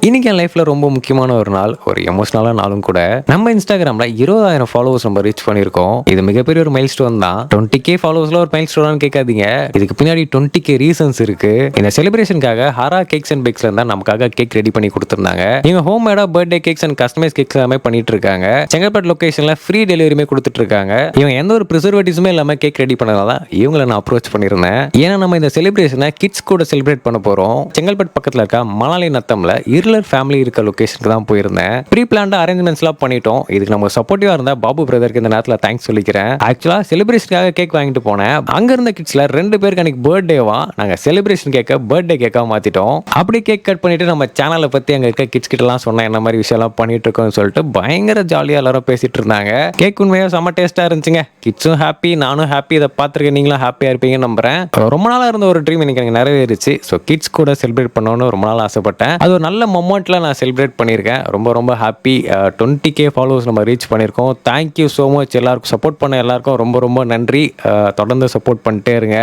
இன்னைக்கு என் லைஃப்ல ரொம்ப முக்கியமான ஒரு நாள், ஒரு எமோஷனலான நாளும் கூட. நம்ம இன்ஸ்டாகிராம்ல 20,000 ஃபாலோவர்ஸ் நம்ம ரீச் பண்ணியிருக்கோம். இது மிகப்பெரிய ஒரு மைல் ஸ்டோன் தான். 20K ஃபாலோவர்ஸ்ல ஒரு மைல் ஸ்டோனான்னு கேட்காதீங்க. இதுக்கு பின்னாடி 20K ரீசன்ஸ் இருக்கு. இந்த செலிப்ரேஷனுக்காக ஹரா கேக்ஸ் அண்ட் பேக்ஸ்ல இருந்தா நமக்காக கேக் ரெடி பண்ணி கொடுத்திருந்தாங்க. இவங்க ஹோம் மேடா birthday cakes and customise cakes எல்லாமே பண்ணிட்டு இருக்காங்க. செங்கல்பட்டு லொகேஷன்ல ஃப்ரீ டெலிவரியுமே கொடுத்துட்டு இருக்காங்க. இவங்க எந்த ஒரு ப்ரிசர்வேட்டிவ்ஸுமே இல்லாம கேக் ரெடி பண்ணதால இவங்களை நான் அப்ரோச் பண்ணியிருந்தேன். ஏன்னா நம்ம இந்த செலிப்ரேஷனை கிட்ஸ் கூட செலிப்ரேட் பண்ண போறோம். செங்கல்பட்டு பக்கத்துல இருக்க மணாலி நத்தம்ல இருளர் ஃபேமிலி இருக்க லொகேஷனுக்கு தான் போயிருந்தேன். ப்ரீ பிளான்ட் அரேஞ்ச்மெண்ட்ஸ்லாம் பண்ணிட்டோம். இதுக்கு நம்ம சப்போர்ட்டிவா இருந்த பாபு பிரதருக்கு இந்த நேரத்தில் தேங்க்ஸ் சொல்லிக்கிறேன். ஆக்சுவலா செலிப்ரேஷனுக்காக கேக் வாங்கிட்டு போனேன். அங்க இருந்த கிட்ஸ்ல 2 பேருக்கு அன்னைக்கு பர்த்டேவா நாங்க செலிப்ரேஷன் கேக்க பர்த்டே கேக்கா மாத்திட்டோம். அப்படி கேக் கட் பண்ணிட்டு நம்ம சேனலை பத்தி அங்க இருக்க கிட்ஸ் கிட்ட எல்லாம் சொன்னா என்ன மாதிரி விஷயம் எல்லாம் பண்ணிட்டு இருக்கோம்னு சொல்லிட்டு பயங்கர ஜாலியா எல்லாரும் பேசிட்டு இருந்தாங்க. கேக் உண்மையா செம்ம டேஸ்டா இருந்துச்சுங்க. கிட்ஸும் ஹாப்பி, நானும் ஹாப்பி. இதை பார்த்துருக்கேன், நீங்களும் ஹாப்பியா இருப்பீங்கன்னு நம்புறேன். ரொம்ப நாளா இருந்த ஒரு ட்ரீம் எனக்கு நிறைவேறிச்சு. ஸோ கிட்ஸ் கூட செலிப்ரேட் பண்ணணும்னு ரொம்ப நாள் ஆசைப்பட்டேன். அது ஒரு நல்ல மொமெண்ட்ல நான் செலிப்ரேட் பண்ணியிருக்கேன். ரொம்ப ரொம்ப ஹாப்பி. 20K ஃபாலோவர்ஸ் நம்ம ரீச் பண்ணியிருக்கோம். Thank you so much. எல்லாருக்கும் சப்போர்ட் பண்ண எல்லாருக்கும் ரொம்ப ரொம்ப நன்றி. தொடர்ந்து சப்போர்ட் பண்ணிட்டே இருங்க.